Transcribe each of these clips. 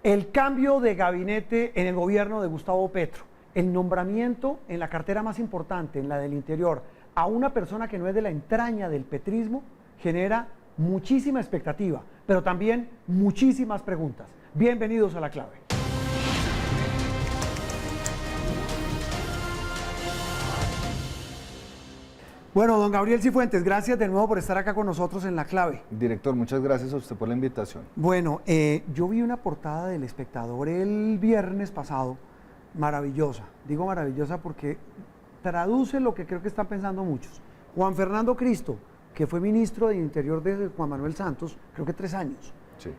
El cambio de gabinete en el gobierno de Gustavo Petro, el nombramiento en la cartera más importante, en la del Interior, a una persona que no es de la entraña del petrismo, genera muchísima expectativa, pero también muchísimas preguntas. Bienvenidos a La Clave. Bueno, don Gabriel Cifuentes, gracias de nuevo por estar acá con nosotros en La Clave. Director, muchas gracias a usted por la invitación. Bueno, yo vi una portada del Espectador el viernes pasado, maravillosa. Digo maravillosa porque traduce lo que creo que están pensando muchos. Juan Fernando Cristo, que fue ministro de Interior de Juan Manuel Santos, creo que 3 años. Sí.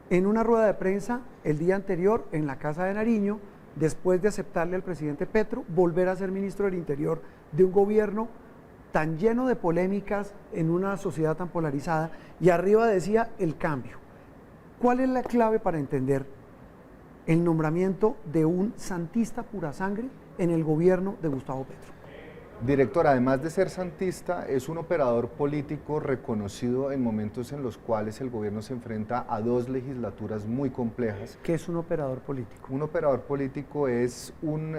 En una rueda de prensa el día anterior en la Casa de Nariño, después de aceptarle al presidente Petro volver a ser ministro del Interior de un gobierno tan lleno de polémicas en una sociedad tan polarizada, y arriba decía el cambio. ¿Cuál es la clave para entender el nombramiento de un santista pura sangre en el gobierno de Gustavo Petro? Director, además de ser santista, es un operador político reconocido en momentos en los cuales el gobierno se enfrenta a 2 legislaturas muy complejas. ¿Qué es un operador político? Un operador político es un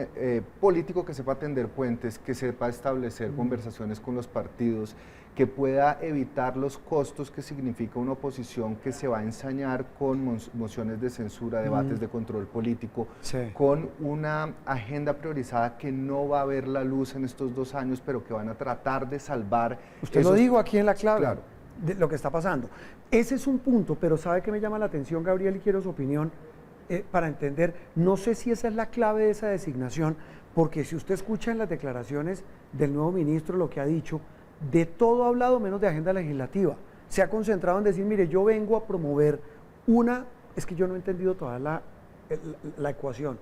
político que sepa tender puentes, que sepa establecer conversaciones con los partidos, que pueda evitar los costos que significa una oposición que se va a ensañar con mociones de censura, debates de control político, Sí. con una agenda priorizada que no va a ver la luz en estos 2 años, pero que van a tratar de salvar. Usted lo dijo aquí en La Clave, Claro. de lo que está pasando. Ese es un punto, pero ¿sabe qué me llama la atención, Gabriel? Y quiero su opinión para entender. No sé si esa es la clave de esa designación, porque si usted escucha en las declaraciones del nuevo ministro lo que ha dicho, de todo ha hablado menos de agenda legislativa. Se ha concentrado en decir, mire, yo vengo a promover es que yo no he entendido toda la ecuación,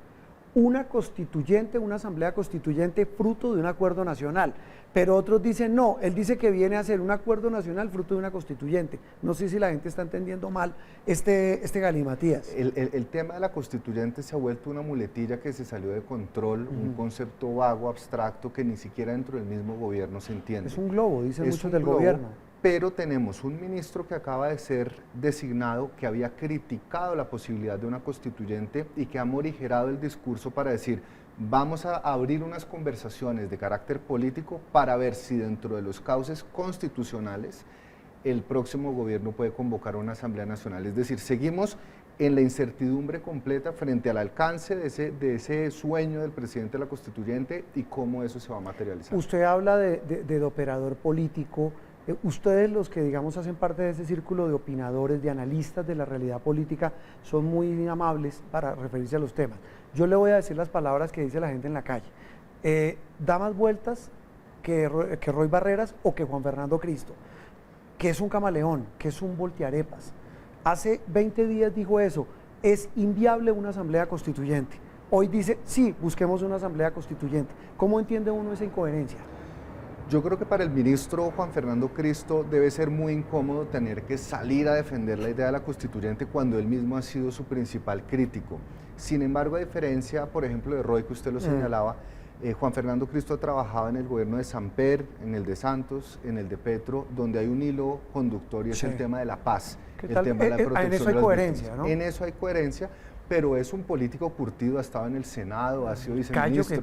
una constituyente, una asamblea constituyente fruto de un acuerdo nacional, pero otros dicen no, él dice que viene a ser un acuerdo nacional fruto de una constituyente. No sé si la gente está entendiendo mal este galimatías. El tema de la constituyente se ha vuelto una muletilla que se salió de control, un concepto vago, abstracto, que ni siquiera dentro del mismo gobierno se entiende. Es un globo, dicen muchos del globo, gobierno. Pero tenemos un ministro que acaba de ser designado, que había criticado la posibilidad de una constituyente y que ha morigerado el discurso para decir, vamos a abrir unas conversaciones de carácter político para ver si dentro de los cauces constitucionales el próximo gobierno puede convocar una Asamblea Nacional. Es decir, seguimos en la incertidumbre completa frente al alcance de ese sueño del presidente de la constituyente y cómo eso se va a materializar. Usted habla de operador político. Ustedes, los que digamos hacen parte de ese círculo de opinadores, de analistas de la realidad política, son muy amables para referirse a los temas. Yo le voy a decir las palabras que dice la gente en la calle. Da más vueltas que Roy Barreras o que Juan Fernando Cristo, que es un camaleón, que es un voltearepas. Hace 20 días dijo eso, es inviable una asamblea constituyente. Hoy dice, sí, busquemos una asamblea constituyente. ¿Cómo entiende uno esa incoherencia? Yo creo que para el ministro Juan Fernando Cristo debe ser muy incómodo tener que salir a defender la idea de la constituyente cuando él mismo ha sido su principal crítico. Sin embargo, a diferencia, por ejemplo, de Roy, que usted lo señalaba, Juan Fernando Cristo ha trabajado en el gobierno de Samper, en el de Santos, en el de Petro, donde hay un hilo conductor y es el tema de la paz, el tema de la protección. En eso hay coherencia, ¿no? En eso hay coherencia, pero es un político curtido, ha estado en el Senado, ha sido viceministro,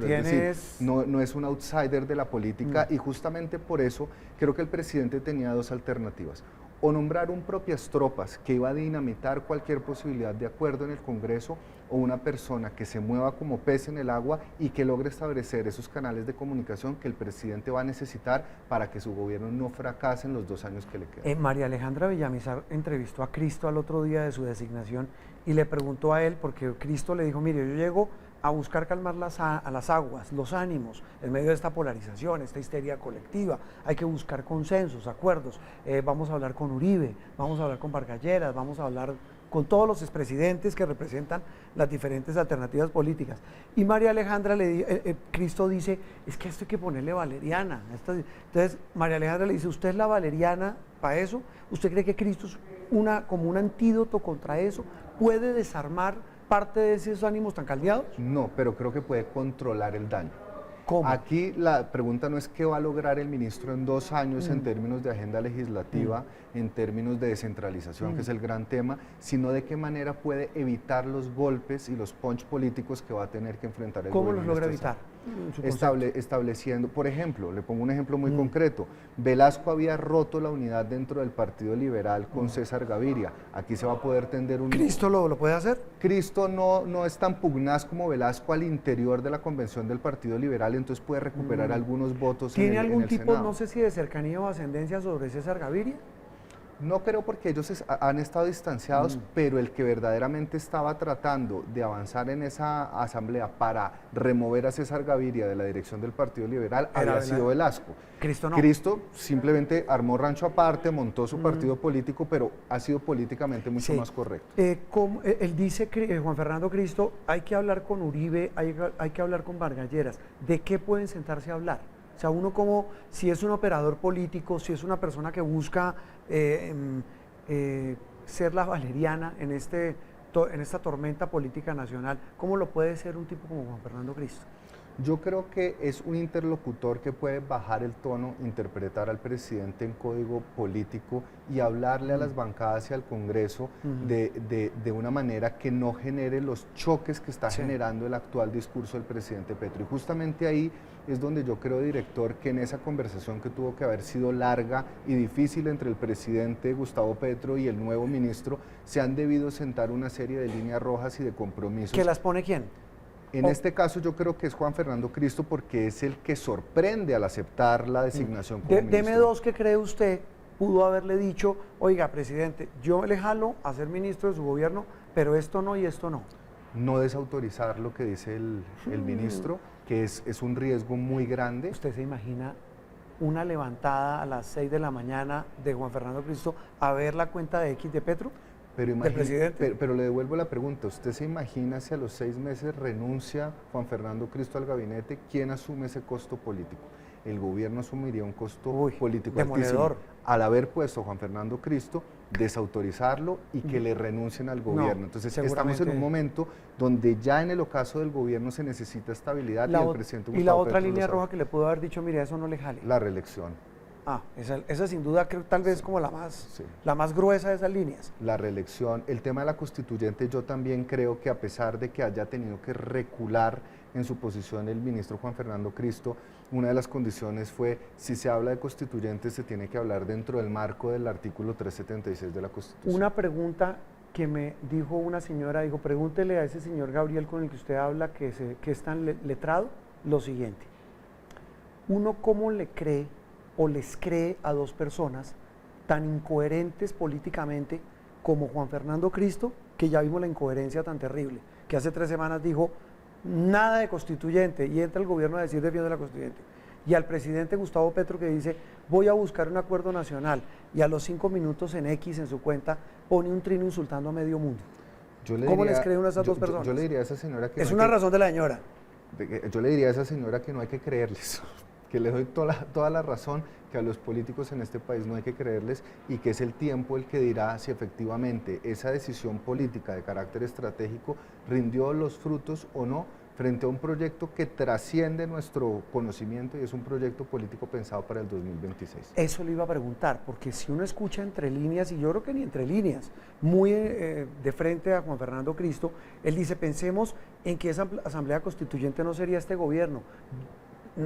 no es un outsider de la política y justamente por eso creo que el presidente tenía 2 alternativas. O nombrar un propias tropas que iba a dinamitar cualquier posibilidad de acuerdo en el Congreso, o una persona que se mueva como pez en el agua y que logre establecer esos canales de comunicación que el presidente va a necesitar para que su gobierno no fracase en los 2 años que le quedan. María Alejandra Villamizar entrevistó a Cristo al otro día de su designación y le preguntó a él, porque Cristo le dijo, mire, yo llego a buscar calmar a las aguas, los ánimos, en medio de esta polarización, esta histeria colectiva. Hay que buscar consensos, acuerdos. Vamos a hablar con Uribe, vamos a hablar con Vargas Lleras, vamos a hablar con todos los expresidentes que representan las diferentes alternativas políticas. Y María Alejandra, Cristo dice, es que esto hay que ponerle valeriana. Entonces, María Alejandra le dice, ¿usted es la valeriana para eso? ¿Usted cree que Cristo es como un antídoto contra eso? ¿Puede desarmar parte de esos ánimos tan caldeados? No, pero creo que puede controlar el daño. ¿Cómo? Aquí la pregunta no es qué va a lograr el ministro en 2 años en términos de agenda legislativa, en términos de descentralización, que es el gran tema, sino de qué manera puede evitar los golpes y los punch políticos que va a tener que enfrentar el ¿Cómo gobierno. los logra en este evitar? estableciendo, por ejemplo, le pongo un ejemplo muy concreto, Velasco había roto la unidad dentro del Partido Liberal con César Gaviria, aquí se va a poder tender un... ¿Cristo lo puede hacer? Cristo no es tan pugnaz como Velasco al interior de la convención del Partido Liberal, entonces puede recuperar algunos votos ¿Tiene en algún el tipo, Senado. no sé si de cercanía o ascendencia sobre César Gaviria? No creo porque ellos han estado distanciados, pero el que verdaderamente estaba tratando de avanzar en esa asamblea para remover a César Gaviria de la dirección del Partido Liberal había sido Velasco. Cristo no. Cristo simplemente armó rancho aparte, montó su partido político, pero ha sido políticamente mucho más correcto. Él dice, Juan Fernando Cristo, hay que hablar con Uribe, hay que hablar con Vargas Lleras. ¿De qué pueden sentarse a hablar? O sea, uno como, si es un operador político, si es una persona que busca ser la valeriana en esta tormenta política nacional, ¿cómo lo puede ser un tipo como Juan Fernando Cristo? Yo creo que es un interlocutor que puede bajar el tono, interpretar al presidente en código político y hablarle a las bancadas y al Congreso de una manera que no genere los choques que está generando el actual discurso del presidente Petro. Y justamente ahí es donde yo creo, director, que en esa conversación que tuvo que haber sido larga y difícil entre el presidente Gustavo Petro y el nuevo ministro, se han debido sentar una serie de líneas rojas y de compromisos. ¿Que las pone quién? En este caso yo creo que es Juan Fernando Cristo porque es el que sorprende al aceptar la designación como ministro. Deme dos que cree usted pudo haberle dicho, oiga, presidente, yo le jalo a ser ministro de su gobierno, pero esto no y esto no. No desautorizar lo que dice el ministro, que es un riesgo muy grande. ¿Usted se imagina una levantada a las 6 de la mañana de Juan Fernando Cristo a ver la cuenta de X de Petro? Pero, presidente. pero le devuelvo la pregunta, ¿usted se imagina si a los 6 meses renuncia Juan Fernando Cristo al gabinete? ¿Quién asume ese costo político? El gobierno asumiría un costo político demoledor. altísimo. Al haber puesto a Juan Fernando Cristo, desautorizarlo y que le renuncien al gobierno. Entonces estamos en un momento donde ya en el ocaso del gobierno se necesita estabilidad y el presidente Gustavo Y la otra Petro línea roja que le pudo haber dicho, mire, eso no le jale. La reelección. Esa sin duda creo tal vez como la más gruesa de esas líneas. La reelección, el tema de la constituyente, yo también creo que a pesar de que haya tenido que recular en su posición el ministro Juan Fernando Cristo, una de las condiciones fue, si se habla de constituyente, se tiene que hablar dentro del marco del artículo 376 de la Constitución. Una pregunta que me dijo una señora, dijo, pregúntele a ese señor Gabriel con el que usted habla, que es tan letrado, lo siguiente. Uno, ¿cómo le cree o les cree a dos personas tan incoherentes políticamente como Juan Fernando Cristo, que ya vimos la incoherencia tan terrible, que hace 3 semanas dijo nada de constituyente y entra el gobierno a decir defiende la constituyente, y al presidente Gustavo Petro que dice voy a buscar un acuerdo nacional y a los 5 minutos en X en su cuenta pone un trino insultando a medio mundo? ¿Cómo les cree uno a esas dos personas? Yo le diría a esa señora que... Es una razón de la señora. Yo le diría a esa señora que no hay que creerles, que le doy toda la razón, que a los políticos en este país no hay que creerles y que es el tiempo el que dirá si efectivamente esa decisión política de carácter estratégico rindió los frutos o no frente a un proyecto que trasciende nuestro conocimiento y es un proyecto político pensado para el 2026. Eso le iba a preguntar, porque si uno escucha entre líneas, y yo creo que ni entre líneas, muy de frente a Juan Fernando Cristo, él dice, pensemos en que esa asamblea constituyente no sería este gobierno.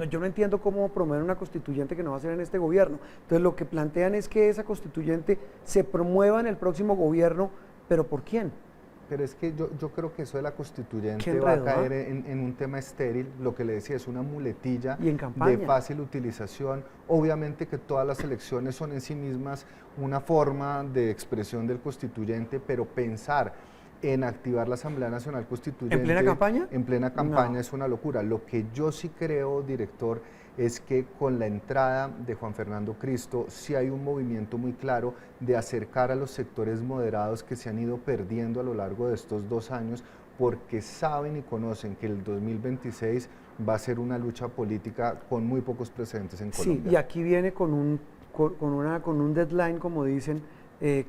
Yo no entiendo cómo promover una constituyente que no va a ser en este gobierno. Entonces lo que plantean es que esa constituyente se promueva en el próximo gobierno, ¿pero por quién? Pero es que yo creo que eso de la constituyente va a caer en un tema estéril, lo que le decía, es una muletilla de fácil utilización. Obviamente que todas las elecciones son en sí mismas una forma de expresión del constituyente, pero pensar en activar la Asamblea Nacional Constituyente... ¿En plena campaña? En plena campaña no. Es una locura. Lo que yo sí creo, director, es que con la entrada de Juan Fernando Cristo sí hay un movimiento muy claro de acercar a los sectores moderados que se han ido perdiendo a lo largo de estos 2 años, porque saben y conocen que el 2026 va a ser una lucha política con muy pocos precedentes en Colombia. Sí, y aquí viene con un deadline, como dicen,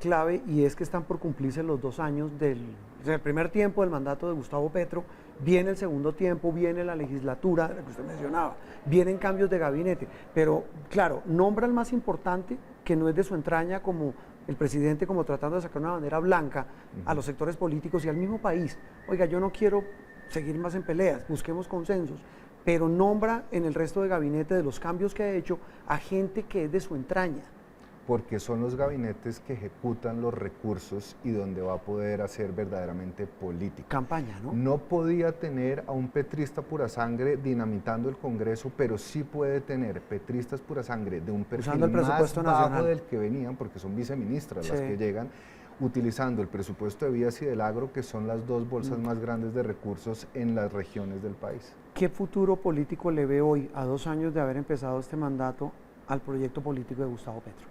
clave, y es que están por cumplirse los 2 años del primer tiempo del mandato de Gustavo Petro, viene el segundo tiempo, viene la legislatura, la que usted mencionaba, vienen cambios de gabinete, pero claro, nombra el más importante, que no es de su entraña, como el presidente, como tratando de sacar una bandera blanca a los sectores políticos y al mismo país. Oiga, yo no quiero seguir más en peleas, busquemos consensos, pero nombra en el resto de gabinete, de los cambios que ha hecho, a gente que es de su entraña. Porque son los gabinetes que ejecutan los recursos y donde va a poder hacer verdaderamente política. Campaña, ¿no? No podía tener a un petrista pura sangre dinamitando el Congreso, pero sí puede tener petristas pura sangre de un perfil más bajo del que venían, porque son viceministras las que llegan, utilizando el presupuesto de vías y del agro, que son las 2 bolsas más grandes de recursos en las regiones del país. ¿Qué futuro político le ve hoy, a 2 años de haber empezado este mandato, al proyecto político de Gustavo Petro?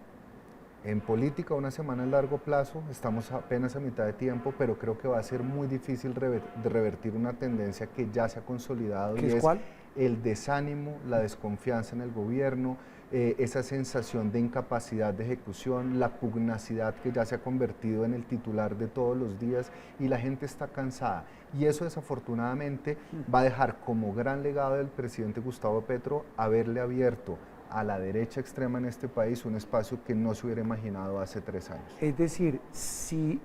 En política, una semana a largo plazo, estamos apenas a mitad de tiempo, pero creo que va a ser muy difícil revertir una tendencia que ya se ha consolidado. ¿Qué es cuál? El desánimo, la desconfianza en el gobierno, esa sensación de incapacidad de ejecución, la pugnacidad que ya se ha convertido en el titular de todos los días, y la gente está cansada. Y eso desafortunadamente va a dejar como gran legado del presidente Gustavo Petro haberle abierto a la derecha extrema en este país un espacio que no se hubiera imaginado hace 3 años. Es decir, si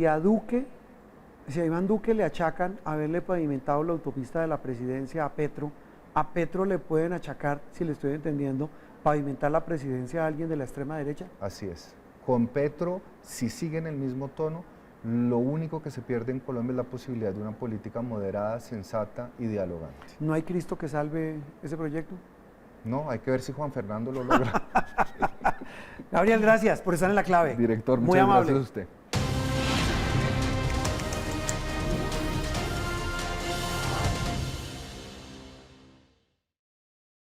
a Iván Duque le achacan haberle pavimentado la autopista de la presidencia a Petro le pueden achacar, si le estoy entendiendo, pavimentar la presidencia a alguien de la extrema derecha. Así es. Con Petro, si sigue en el mismo tono, lo único que se pierde en Colombia es la posibilidad de una política moderada, sensata y dialogante. ¿No hay Cristo que salve ese proyecto? No, hay que ver si Juan Fernando lo logra. Gabriel, gracias por estar en La Clave. Director, muy muchas amable. gracias a usted.